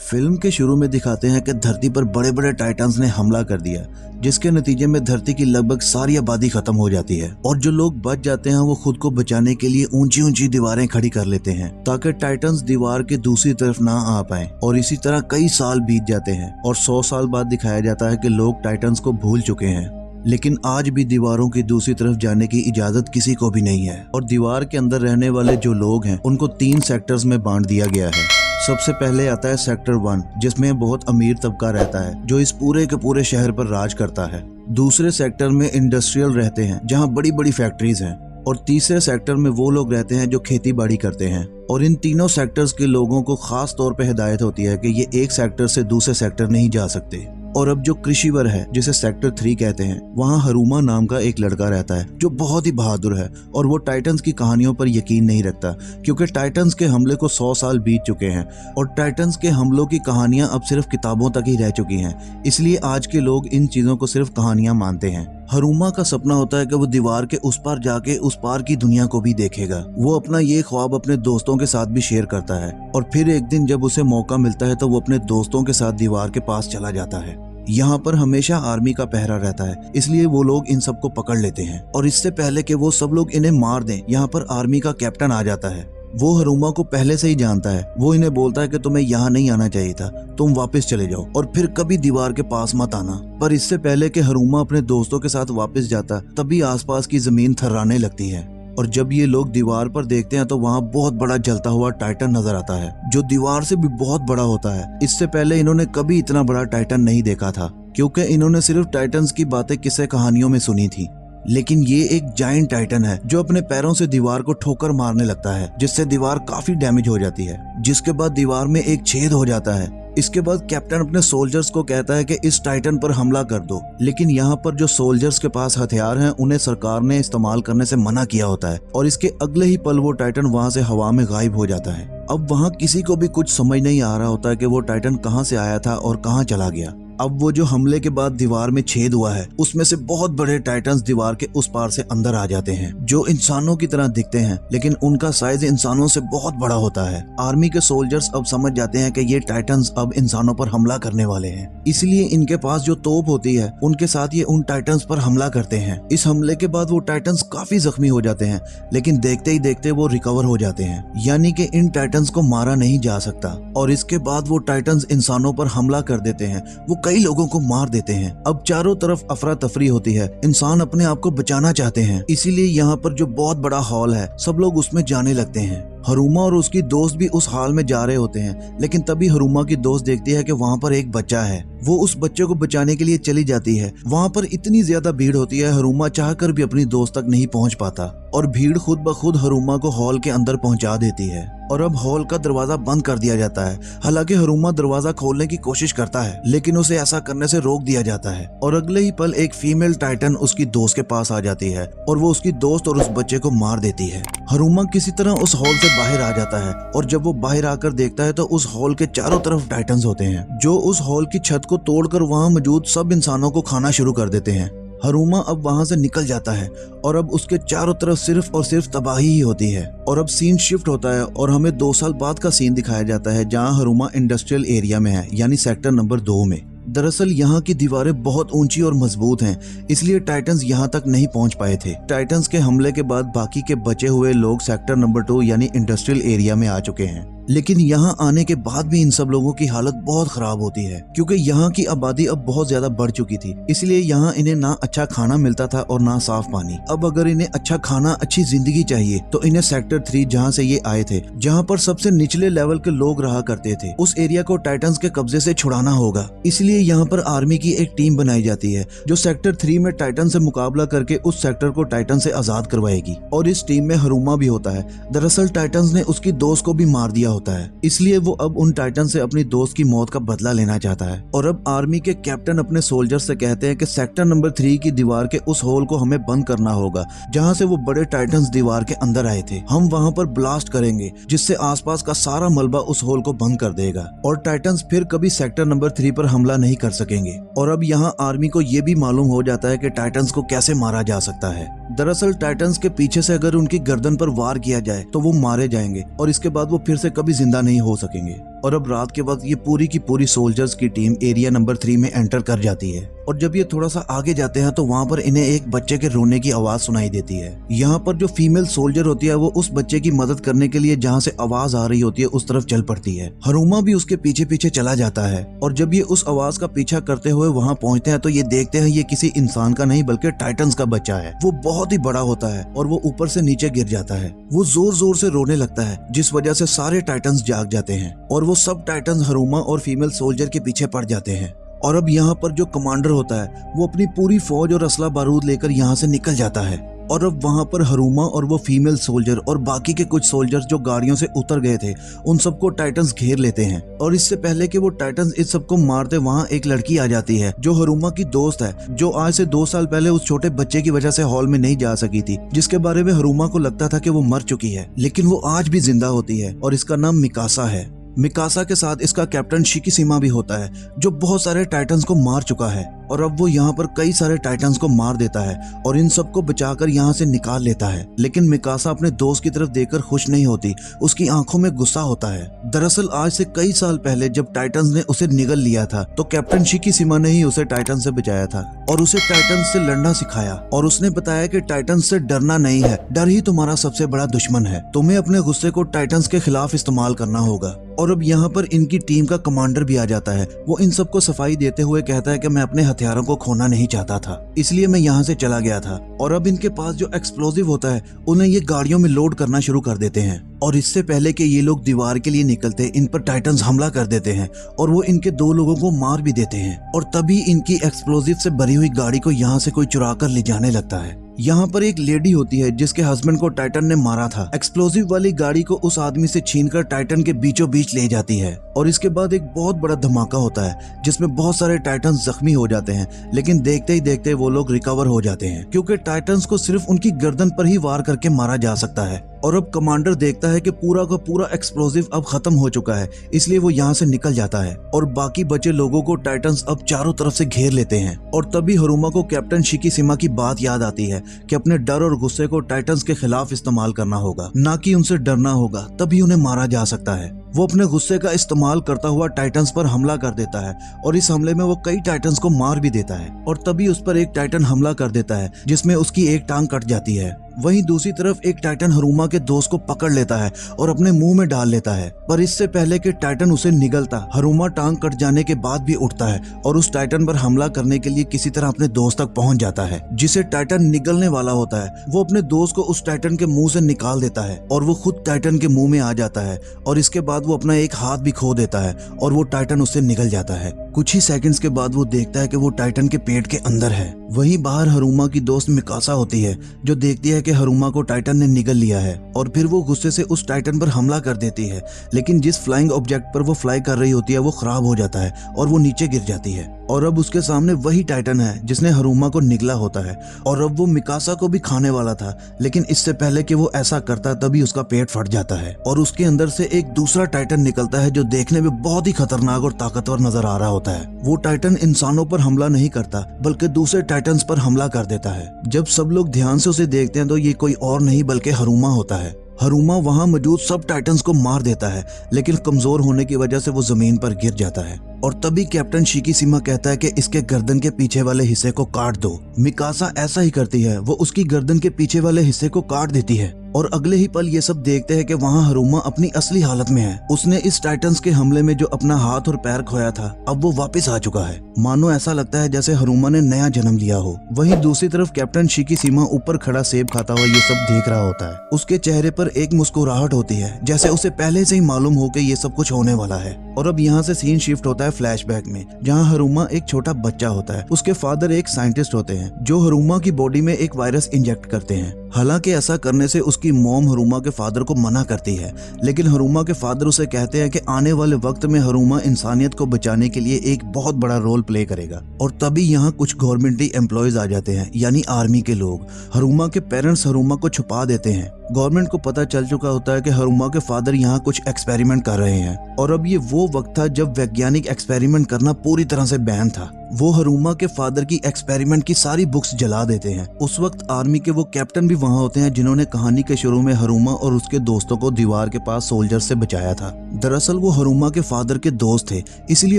Film के शुरू में दिखाते हैं कि धरती पर बड़े बड़े टाइटन्स ने हमला कर दिया, जिसके नतीजे में धरती की लगभग सारी आबादी खत्म हो जाती है और जो लोग बच जाते हैं वो खुद को बचाने के लिए ऊंची ऊंची दीवारें खड़ी कर लेते हैं ताकि टाइटन्स दीवार के दूसरी तरफ ना आ पाए। और इसी तरह कई साल बीत जाते हैं और 100 साल बाद दिखाया जाता है कि लोग टाइटन्स को भूल चुके हैं, लेकिन आज भी दीवारों की दूसरी तरफ जाने की इजाजत किसी को भी नहीं है। और दीवार के अंदर रहने वाले जो लोग हैं उनको 3 सेक्टर्स में बांट दिया गया है। सबसे पहले आता है सेक्टर 1, जिसमें बहुत अमीर तबका रहता है जो इस पूरे के पूरे शहर पर राज करता है। दूसरे सेक्टर में इंडस्ट्रियल रहते हैं जहां बड़ी बड़ी फैक्ट्रीज हैं। और तीसरे सेक्टर में वो लोग रहते हैं जो खेती बाड़ी करते हैं। और इन तीनों सेक्टर्स के लोगों को खास तौर पे हिदायत होती है कि ये एक सेक्टर से दूसरे सेक्टर नहीं जा सकते। और अब जो कृषिवर है, जिसे सेक्टर 3 कहते हैं, वहाँ हरुमा नाम का एक लड़का रहता है जो बहुत ही बहादुर है और वो टाइटन्स की कहानियों पर यकीन नहीं रखता, क्योंकि टाइटन्स के हमले को 100 साल बीत चुके हैं और टाइटन्स के हमलों की कहानियां अब सिर्फ किताबों तक ही रह चुकी हैं। इसलिए आज के लोग इन चीजों को सिर्फ कहानियां मानते हैं। हरुमा का सपना होता है कि वो दीवार के उस पार जाके उस पार की दुनिया को भी देखेगा। वो अपना ये ख्वाब अपने दोस्तों के साथ भी शेयर करता है और फिर एक दिन जब उसे मौका मिलता है तो वो अपने दोस्तों के साथ दीवार के पास चला जाता है। यहाँ पर हमेशा आर्मी का पहरा रहता है, इसलिए वो लोग इन सबको पकड़ लेते हैं। और इससे पहले कि वो सब लोग इन्हें मार दें, यहाँ पर आर्मी का कैप्टन आ जाता है। वो हरुमा को पहले से ही जानता है। वो इन्हें बोलता है कि तुम्हें यहाँ नहीं आना चाहिए था, तुम वापस चले जाओ और फिर कभी दीवार के पास मत आना। पर इससे पहले कि हरुमा अपने दोस्तों के साथ वापस जाता, तभी आसपास की जमीन थर्राने लगती है। और जब ये लोग दीवार पर देखते हैं तो वहाँ बहुत बड़ा जलता हुआ टाइटन नजर आता है जो दीवार से भी बहुत बड़ा होता है। इससे पहले इन्होंने कभी इतना बड़ा टाइटन नहीं देखा था, क्योंकि इन्होंने सिर्फ टाइटन्स की बातें किस्से कहानियों में सुनी थी। लेकिन ये एक जायंट टाइटन है जो अपने पैरों से दीवार को ठोकर मारने लगता है, जिससे दीवार काफी डैमेज हो जाती है, जिसके बाद दीवार में एक छेद हो जाता है। इसके बाद कैप्टन अपने सोल्जर्स को कहता है कि इस टाइटन पर हमला कर दो, लेकिन यहाँ पर जो सोल्जर्स के पास हथियार हैं उन्हें सरकार ने इस्तेमाल करने से मना किया होता है और इसके अगले ही पल वो टाइटन वहाँ से हवा में गायब हो जाता है। अब वहाँ किसी को भी कुछ समझ नहीं आ रहा होता है कि वो टाइटन कहाँ से आया था और कहाँ चला गया। अब वो जो हमले के बाद दीवार में छेद हुआ है, उसमें से बहुत बड़े टाइटन्स दीवार के उस पार से अंदर आ जाते हैं, जो इंसानों की तरह दिखते हैं, लेकिन उनका साइज इंसानों से बहुत बड़ा होता है। आर्मी के सोल्जर्स अब समझ जाते हैं कि ये टाइटन्स अब इंसानों पर हमला करने वाले हैं, इसलिए इनके पास जो तोप होती है उनके साथ ये उन टाइटन्स पर हमला करते हैं। इस हमले के बाद वो टाइटन्स काफी जख्मी हो जाते हैं, लेकिन देखते ही देखते वो रिकवर हो जाते हैं, यानी कि इन टाइटन्स को मारा नहीं जा सकता। और इसके बाद वो टाइटन्स इंसानों पर हमला कर देते हैं, वो कई लोगों को मार देते हैं। अब चारों तरफ अफरा तफरी होती है, इंसान अपने आप को बचाना चाहते हैं, इसीलिए यहाँ पर जो बहुत बड़ा हॉल है सब लोग उसमें जाने लगते हैं। हरुमा और उसकी दोस्त भी उस हॉल में जा रहे होते हैं, लेकिन तभी हरुमा की दोस्त देखती है कि वहाँ पर एक बच्चा है। वो उस बच्चे को बचाने के लिए चली जाती है। वहाँ पर इतनी ज्यादा भीड़ होती है, हरुमा चाहकर भी अपनी दोस्त तक नहीं पहुँच पाता और भीड़ खुद ब खुद हरुमा को हॉल के अंदर पहुँचा देती है और अब हॉल का दरवाजा बंद कर दिया जाता है। हालांकि हरुमा दरवाजा खोलने की कोशिश करता है, लेकिन उसे ऐसा करने से रोक दिया जाता है और अगले ही पल एक फीमेल टाइटन उसकी दोस्त के पास आ जाती है और वो उसकी दोस्त और उस बच्चे को मार देती है। हरुमा किसी तरह उस हॉल से बाहर आ जाता है और जब वो बाहर आकर देखता है तो उस हॉल के चारों तरफ टाइटन्स होते हैं, जो उस हॉल की छत को तोड़कर वहाँ मौजूद सब इंसानों को खाना शुरू कर देते हैं। हरुमा अब वहाँ से निकल जाता है और अब उसके चारों तरफ सिर्फ और सिर्फ तबाही ही होती है। और अब सीन शिफ्ट होता है और हमें 2 साल बाद का सीन दिखाया जाता है, जहाँ हरुमा इंडस्ट्रियल एरिया में है, यानी सेक्टर नंबर 2 में। दरअसल यहाँ की दीवारें बहुत ऊंची और मजबूत हैं, इसलिए टाइटन्स यहाँ तक नहीं पहुँच पाए थे। टाइटन्स के हमले के बाद बाकी के बचे हुए लोग सेक्टर नंबर 2 यानी इंडस्ट्रियल एरिया में आ चुके हैं, लेकिन यहाँ आने के बाद भी इन सब लोगों की हालत बहुत खराब होती है, क्योंकि यहाँ की आबादी अब बहुत ज्यादा बढ़ चुकी थी। इसलिए यहाँ इन्हें ना अच्छा खाना मिलता था और ना साफ पानी। अब अगर इन्हें अच्छा खाना, अच्छी जिंदगी चाहिए तो इन्हें सेक्टर 3, जहाँ से ये आए थे, जहाँ पर सबसे निचले लेवल के लोग रहा करते थे, उस एरिया को टाइटन्स के कब्जे से छुड़ाना होगा। इसलिए यहाँ पर आर्मी की एक टीम बनाई जाती है जो सेक्टर 3 में टाइटन से मुकाबला करके उस सेक्टर को टाइटन से आजाद करवाएगी। और इस टीम में हरुमा भी होता है। दरअसल टाइटन्स ने उसकी दोस्त को भी मार दिया होता है, इसलिए वो अब उन टाइटन से अपनी दोस्त की मौत का बदला लेना चाहता है। और अब आर्मी के कैप्टन अपने सोल्जर से कहते हैं कि सेक्टर नंबर 3 की दीवार के उस होल को हमें बंद करना होगा जहाँ से वो बड़े टाइटन्स दीवार के अंदर आए थे। हम वहाँ पर ब्लास्ट करेंगे जिससे आसपास का सारा मलबा उस होल को बंद कर देगा और टाइटन्स फिर कभी सेक्टर नंबर 3 पर हमला नहीं कर सकेंगे। और अब यहाँ आर्मी को ये भी मालूम हो जाता है कि टाइटन्स को कैसे मारा जा सकता है। दरअसल टाइटन्स के पीछे से अगर उनकी गर्दन पर वार किया जाए तो वो मारे जाएंगे और इसके बाद वो फिर से कभी जिंदा नहीं हो सकेंगे। और अब रात के वक्त ये पूरी की पूरी सोल्जर्स की टीम एरिया नंबर 3 में एंटर कर जाती है। और जब ये थोड़ा सा आगे जाते हैं तो वहाँ पर इन्हें एक बच्चे के रोने की आवाज सुनाई देती है। यहाँ पर जो फीमेल सोल्जर होती है वो उस बच्चे की मदद करने के लिए जहाँ से आवाज आ रही होती है उस तरफ चल पड़ती है। हरुमा भी उसके पीछे पीछे चला जाता है और जब ये उस आवाज का पीछा करते हुए वहाँ पहुँचते हैं तो ये देखते हैं ये किसी इंसान का नहीं बल्कि टाइटन्स का बच्चा है। वो बहुत ही बड़ा होता है और वो ऊपर से नीचे गिर जाता है। वो जोर जोर से रोने लगता है जिस वजह से सारे टाइटन्स जाग जाते हैं और वो सब टाइटन्स हरुमा और फीमेल सोल्जर के पीछे पड़ जाते हैं। और अब यहाँ पर जो कमांडर होता है वो अपनी पूरी फौज और असला बारूद लेकर यहाँ से निकल जाता है। और अब वहाँ पर हरुमा और वो फीमेल सोल्जर और बाकी के कुछ सोल्जर्स जो गाड़ियों से उतर गए थे उन सबको टाइटन्स घेर लेते हैं। और इससे पहले कि वो टाइटन्स इस सबको मारते वहाँ एक लड़की आ जाती है जो हरुमा की दोस्त है, जो आज से 2 साल पहले उस छोटे बच्चे की वजह से हॉल में नहीं जा सकी थी, जिसके बारे में हरुमा को लगता था कि वो मर चुकी है, लेकिन वो आज भी जिंदा होती है और इसका नाम मिकासा है। मिकासा के साथ इसका कैप्टन शिकिशिमा भी होता है जो बहुत सारे टाइटन्स को मार चुका है। और अब वो यहाँ पर कई सारे टाइटन्स को मार देता है और इन सबको बचाकर यहाँ से निकाल लेता है। लेकिन मिकासा अपने दोस्त की तरफ देखकर खुश नहीं होती, उसकी आंखों में गुस्सा होता है। दरअसल आज से कई साल पहले जब टाइटन्स ने उसे निगल लिया था तो कैप्टन शिकिशिमा ने ही उसे टाइटन से बचाया था और उसे टाइटन से लड़ना सिखाया और उसने बताया कि टाइटन से डरना नहीं है, डर ही तुम्हारा सबसे बड़ा दुश्मन है। तुम्हें अपने गुस्से को टाइटन्स के खिलाफ इस्तेमाल करना होगा। और अब यहाँ पर इनकी टीम का कमांडर भी आ जाता है। वो इन सबको सफाई देते हुए कहता है कि मैं अपने हथियारों को खोना नहीं चाहता था, इसलिए मैं यहाँ से चला गया था। और अब इनके पास जो एक्सप्लोजिव होता है उन्हें ये गाड़ियों में लोड करना शुरू कर देते हैं और इससे पहले कि ये लोग दीवार के लिए निकलते इन पर टाइटन्स हमला कर देते हैं और वो इनके 2 लोगों को मार भी देते हैं। और तभी इनकी एक्सप्लोजिव से भरी हुई गाड़ी को यहाँ से कोई चुरा कर ले जाने लगता है। यहाँ पर एक लेडी होती है जिसके हस्बैंड को टाइटन ने मारा था। एक्सप्लोजिव वाली गाड़ी को उस आदमी से छीनकर टाइटन के बीचों बीच ले जाती है और इसके बाद एक बहुत बड़ा धमाका होता है जिसमें बहुत सारे टाइटन्स जख्मी हो जाते हैं, लेकिन देखते ही देखते वो लोग रिकवर हो जाते हैं क्योंकि टाइटन्स को सिर्फ उनकी गर्दन पर ही वार करके मारा जा सकता है। और अब कमांडर देखता है कि पूरा का पूरा एक्सप्लोजिव अब खत्म हो चुका है, इसलिए वो यहाँ से निकल जाता है और बाकी बचे लोगों को टाइटन्स अब चारों तरफ से घेर लेते हैं। और तभी हरुमा को कैप्टन शिकिशिमा की बात याद आती है कि अपने डर और गुस्से को टाइटन्स के खिलाफ इस्तेमाल करना होगा, ना कि उनसे डरना होगा, तभी उन्हें मारा जा सकता है। वो अपने गुस्से का इस्तेमाल करता हुआ टाइटन्स पर हमला कर देता है और इस हमले में वो कई टाइटन्स को मार भी देता है। और तभी उस पर एक टाइटन हमला कर देता है जिसमें उसकी एक टांग कट जाती है। वहीं दूसरी तरफ एक टाइटन हरुमा के दोस्त को पकड़ लेता है और अपने मुंह में डाल लेता है, पर इससे पहले कि टाइटन उसे निगलता, हरुमा टांग कट जाने के बाद भी उठता है और उस टाइटन पर हमला करने के लिए किसी तरह अपने दोस्त तक पहुंच जाता है। जिसे टाइटन निगलने वाला होता है वो अपने दोस्त को उस टाइटन के मुंह से निकाल देता है और वो खुद टाइटन के मुंह में आ जाता है और इसके बाद वो अपना एक हाथ भी खो देता है और वो टाइटन उससे निकल जाता है। कुछ ही सेकंड्स के बाद वो देखता है कि वो टाइटन के पेट के अंदर है। वहीं बाहर हरुमा की दोस्त मिकासा होती है जो देखती है कि हरुमा को टाइटन ने निगल लिया है और फिर वो गुस्से से उस टाइटन पर हमला कर देती है, लेकिन जिस फ्लाइंग ऑब्जेक्ट पर वो फ्लाई कर रही होती है वो खराब हो जाता है और वो नीचे गिर जाती है। और अब उसके सामने वही टाइटन है जिसने हरुमा को निगला होता है और अब वो मिकासा को भी खाने वाला था, लेकिन इससे पहले कि वो ऐसा करता तभी उसका पेट फट जाता है और उसके अंदर से एक दूसरा टाइटन निकलता है जो देखने में बहुत ही खतरनाक और ताकतवर नजर आ रहा होता है। वो टाइटन इंसानों पर हमला नहीं करता बल्कि दूसरे टाइटन्स पर हमला कर देता है। जब सब लोग ध्यान से उसे देखते हैं तो ये कोई और नहीं बल्कि हरुमा होता है। हरुमा वहां मौजूद सब टाइटन्स को मार देता है, लेकिन कमजोर होने की वजह से वो जमीन पर गिर जाता है और तभी कैप्टन शिकिशिमा कहता है कि इसके गर्दन के पीछे वाले हिस्से को काट दो। मिकासा ऐसा ही करती है, वो उसकी गर्दन के पीछे वाले हिस्से को काट देती है और अगले ही पल ये सब देखते हैं कि वहाँ हरुमा अपनी असली हालत में है। उसने इस टाइटन्स के हमले में जो अपना हाथ और पैर खोया था अब वो वापस आ चुका है। मानो ऐसा लगता है जैसे हरुमा ने नया जन्म लिया हो। वहीं दूसरी तरफ कैप्टन शिकिशिमा ऊपर खड़ा सेब खाता हुआ ये सब देख रहा होता है। उसके चेहरे पर एक मुस्कुराहट होती है जैसे उसे पहले से ही मालूम हो कि ये सब कुछ होने वाला है। और अब यहाँ से सीन शिफ्ट होता है फ्लैशबैक में, जहाँ हरुमा एक छोटा बच्चा होता है। उसके फादर एक साइंटिस्ट होते हैं जो हरुमा की बॉडी में एक वायरस इंजेक्ट करते हैं। हालांकि ऐसा करने से उसकी मॉम हरुमा के फादर को मना करती है, लेकिन हरुमा के फादर उसे कहते हैं कि आने वाले वक्त में हरुमा इंसानियत को बचाने के लिए एक बहुत बड़ा रोल प्ले करेगा। और तभी यहाँ कुछ गवर्नमेंटी एम्प्लॉयज आ जाते हैं, यानी आर्मी के लोग। हरुमा के पेरेंट्स हरुमा को छुपा देते हैं गवर्नमेंट को पता चल चुका होता है कि हरुमा के फादर यहाँ कुछ एक्सपेरिमेंट कर रहे हैं और अब ये वो वक्त था जब वैज्ञानिक एक्सपेरिमेंट करना पूरी तरह से बैन था। वो हरुमा के फादर की एक्सपेरिमेंट की सारी बुक्स जला देते हैं। उस वक्त आर्मी के वो कैप्टन भी वहाँ होते हैं जिन्होंने कहानी के शुरू में हरुमा और उसके दोस्तों को दीवार के पास सोल्जर से बचाया था। दरअसल वो हरुमा के फादर के दोस्त थे, इसलिए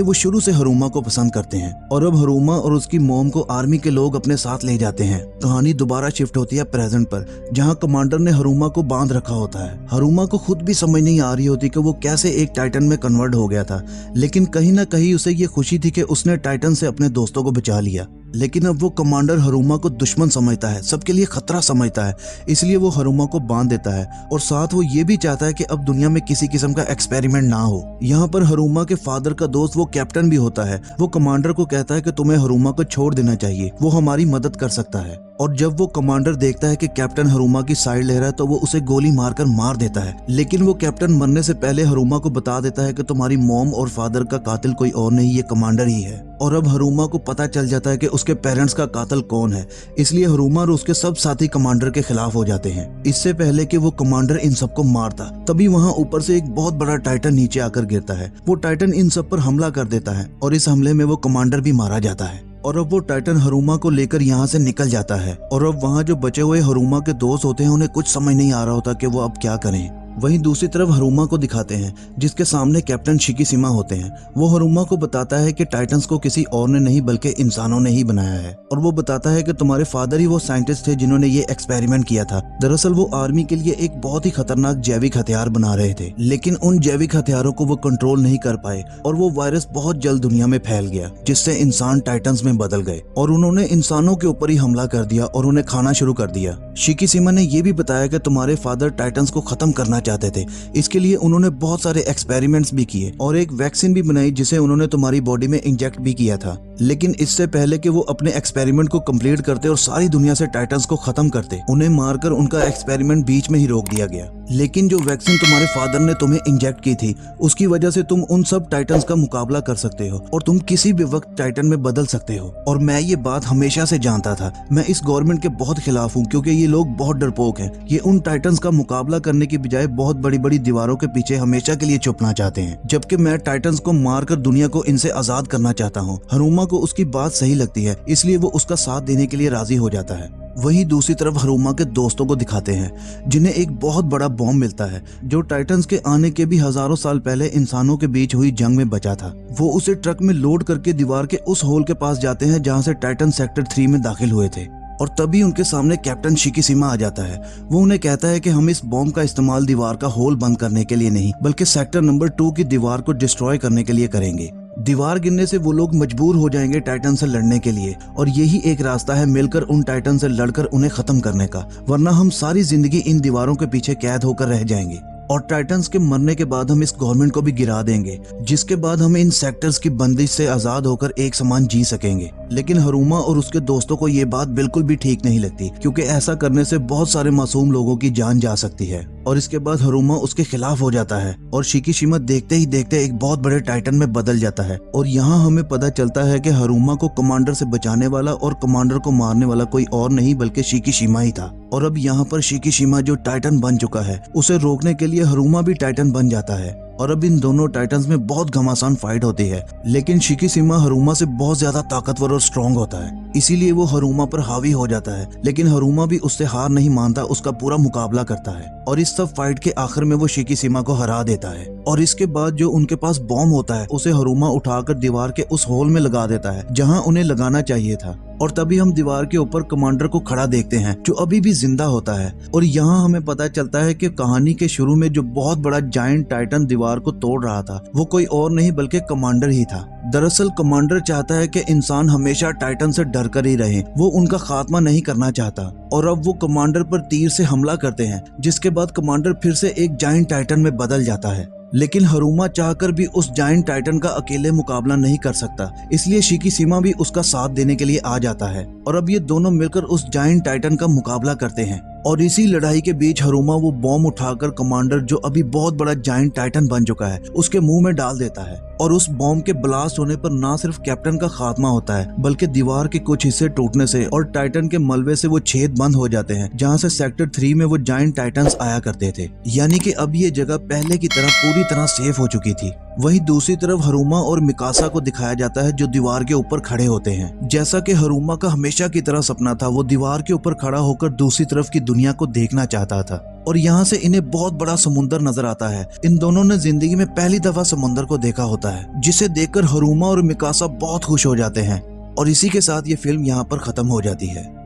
वो शुरू से हरुमा को पसंद करते हैं और अब हरुमा और उसकी मॉम को आर्मी के लोग अपने साथ ले जाते हैं। कहानी दोबारा शिफ्ट होती है प्रेजेंट पर, जहाँ कमांडर ने हरुमा को बांध रखा होता है। हरुमा को खुद भी समझ नहीं आ रही होती कि वो कैसे एक टाइटन में कन्वर्ट हो गया था, लेकिन कहीं ना कहीं उसे ये खुशी थी कि उसने टाइटन से अपने दोस्तों को बचा लिया। लेकिन अब वो कमांडर हरुमा को दुश्मन समझता है, सबके लिए खतरा समझता है, इसलिए वो हरुमा को बांध देता है और साथ वो ये भी चाहता है कि अब दुनिया में किसी किस्म का एक्सपेरिमेंट ना हो। यहाँ पर हरुमा के फादर का दोस्त वो कैप्टन भी होता है। वो कमांडर को कहता है कि तुम्हें हरुमा को छोड़ देना चाहिए, वो हमारी मदद कर सकता है। और जब वो कमांडर देखता है कि कैप्टन हरुमा की साइड ले रहा है तो वो उसे गोली मारकर मार देता है। लेकिन वो कैप्टन मरने से पहले हरुमा को बता देता है कि तुम्हारी मॉम और फादर का कातिल कोई और नहीं, ये कमांडर ही है। और अब हरुमा को पता चल जाता है कि उसके पेरेंट्स का कातिल कौन है, इसलिए हरुमा और उसके सब साथी कमांडर के खिलाफ हो जाते हैं। इससे पहले कि वो कमांडर इन सबको मारता, तभी वहाँ ऊपर से एक बहुत बड़ा टाइटन नीचे आकर गिरता है। वो टाइटन इन सब पर हमला कर देता है और इस हमले में वो कमांडर भी मारा जाता है। और अब वो टाइटन हरुमा को लेकर यहाँ से निकल जाता है और अब वहाँ जो बचे हुए हरुमा के दोस्त होते हैं उन्हें कुछ समझ नहीं आ रहा होता कि वो अब क्या करें। वहीं दूसरी तरफ हरुमा को दिखाते हैं जिसके सामने कैप्टन शिकिशिमा होते हैं। वो हरुमा को बताता है कि टाइटन्स को किसी और ने नहीं बल्कि इंसानों ने ही बनाया है और वो बताता है कि तुम्हारे फादर ही वो साइंटिस्ट थे जिन्होंने ये एक्सपेरिमेंट किया था। दरअसल वो आर्मी के लिए एक बहुत ही खतरनाक जैविक हथियार बना रहे थे, लेकिन उन जैविक हथियारों को वो कंट्रोल नहीं कर पाए और वो वायरस बहुत जल्द दुनिया में फैल गया, जिससे इंसान टाइटन्स में बदल गए और उन्होंने इंसानों के ऊपर ही हमला कर दिया और उन्हें खाना शुरू कर दिया। शिकिशिमा ने ये भी बताया कि तुम्हारे फादर टाइटन्स को खत्म करना चाहते थे, इसके लिए उन्होंने बहुत सारे एक्सपेरिमेंट्स भी किए और एक वैक्सीन भी बनाई जिसे उन्होंने तुम्हारी बॉडी में इंजेक्ट भी किया था। लेकिन इससे पहले कि वो अपने एक्सपेरिमेंट को कंप्लीट करते और सारी दुनिया से टाइटन्स को खत्म करते, उन्हें मारकर उनका एक्सपेरिमेंट बीच में ही रोक दिया गया। लेकिन जो वैक्सीन तुम्हारे फादर ने तुम्हें इंजेक्ट की थी, उसकी वजह से तुम उन सब टाइटन्स का मुकाबला कर सकते हो और तुम किसी भी वक्त टाइटन में बदल सकते हो। और मैं ये बात हमेशा से जानता था। मैं इस गवर्नमेंट के बहुत खिलाफ हूँ क्योंकि ये लोग बहुत डरपोक हैं। ये उन टाइटन्स का मुकाबला करने की बजाय बहुत बड़ी बड़ी दीवारों के पीछे हमेशा के लिए छुपना चाहते हैं, जबकि मैं टाइटन्स को मारकर दुनिया को इनसे आजाद करना चाहता हूँ। हरुमा को उसकी बात सही लगती है, इसलिए वो उसका साथ देने के लिए राजी हो जाता है। वहीं दूसरी तरफ हरुमा के दोस्तों को दिखाते हैं जिन्हें एक बहुत बड़ा बॉम्ब मिलता है जो टाइटन्स के आने के भी हजारों साल पहले इंसानों के बीच हुई जंग में बचा था। वो उसे ट्रक में लोड करके दीवार के उस होल के पास जाते हैं जहां से टाइटन सेक्टर 3 में दाखिल हुए थे और तभी उनके सामने कैप्टन शिकिशिमा आ जाता है। वो उन्हें कहता है कि हम इस बॉम्ब का इस्तेमाल दीवार का होल बंद करने के लिए नहीं बल्कि सेक्टर नंबर 2 की दीवार को डिस्ट्रॉय करने के लिए करेंगे। दीवार गिरने से वो लोग मजबूर हो जाएंगे टाइटन से लड़ने के लिए और यही एक रास्ता है मिलकर उन टाइटन से लड़कर उन्हें खत्म करने का, वरना हम सारी जिंदगी इन दीवारों के पीछे कैद होकर रह जाएंगे और टाइटन्स के मरने के बाद हम इस गवर्नमेंट को भी गिरा देंगे, जिसके बाद हम इन सेक्टर्स की बंदिश से आजाद होकर एक समान जी सकेंगे। लेकिन हरुमा और उसके दोस्तों को ये बात बिल्कुल भी ठीक नहीं लगती क्योंकि ऐसा करने से बहुत सारे मासूम लोगों की जान जा सकती है। और इसके बाद हरुमा उसके खिलाफ हो जाता है और शिकिशिमा देखते ही देखते एक बहुत बड़े टाइटन में बदल जाता है। और यहाँ हमें पता चलता है कि हरुमा को कमांडर से बचाने वाला और कमांडर को मारने वाला कोई और नहीं बल्कि शिकिशिमा ही था। और अब यहाँ पर शिकिशिमा जो टाइटन बन चुका है उसे रोकने के लिए हरुमा भी टाइटन बन जाता है और अब इन दोनों टाइटन्स में बहुत घमासान फाइट होती है। लेकिन शिकिशिमा हरुमा से बहुत ज्यादा ताकतवर और स्ट्रॉन्ग होता है, इसीलिए वो हरुमा पर हावी हो जाता है। लेकिन हरुमा भी उससे हार नहीं मानता, उसका पूरा मुकाबला करता है और इस सब फाइट के आखिर में वो शिकिशिमा को हरा देता है। और इसके बाद जो उनके पास बॉम्ब होता है उसे हरुमा उठाकर दीवार के उस होल में लगा देता है जहाँ उन्हें लगाना चाहिए था। और तभी हम दीवार के ऊपर कमांडर को खड़ा देखते हैं जो अभी भी जिंदा होता है। और यहाँ हमें पता चलता है कि कहानी के शुरू में जो बहुत बड़ा जायंट टाइटन दीवार को तोड़ रहा था वो कोई और नहीं बल्कि कमांडर ही था। दरअसल कमांडर चाहता है कि इंसान हमेशा टाइटन से डर कर ही रहे, वो उनका खात्मा नहीं करना चाहता। और अब वो कमांडर पर तीर से हमला करते हैं जिसके बाद कमांडर फिर से एक जायंट टाइटन में बदल जाता है। लेकिन हरुमा चाहकर भी उस जायंट टाइटन का अकेले मुकाबला नहीं कर सकता, इसलिए शिकिशिमा भी उसका साथ देने के लिए आ जाता है और अब ये दोनों मिलकर उस जायंट टाइटन का मुकाबला करते हैं। और इसी लड़ाई के बीच हरुमा वो बॉम्ब उठाकर कमांडर जो अभी बहुत बड़ा जायंट टाइटन बन चुका है उसके मुंह में डाल देता है और उस बॉम्ब के ब्लास्ट होने पर ना सिर्फ कैप्टन का खात्मा होता है बल्कि दीवार के कुछ हिस्से टूटने से और टाइटन के मलबे से वो छेद बंद हो जाते हैं जहाँ से सेक्टर 3 में वो जायंट टाइटन्स आया करते थे। यानी कि अब ये जगह पहले की तरह पूरी तरह सेफ हो चुकी थी। वहीं दूसरी तरफ हरुमा और मिकासा को दिखाया जाता है जो दीवार के ऊपर खड़े होते हैं। जैसा कि हरुमा का हमेशा की तरह सपना था, वो दीवार के ऊपर खड़ा होकर दूसरी तरफ की दुनिया को देखना चाहता था और यहाँ से इन्हें बहुत बड़ा समुंदर नजर आता है। इन दोनों ने जिंदगी में पहली दफा समुंदर को देखा होता है, जिसे देखकर हरुमा और मिकासा बहुत खुश हो जाते हैं और इसी के साथ ये फिल्म यहाँ पर खत्म हो जाती है।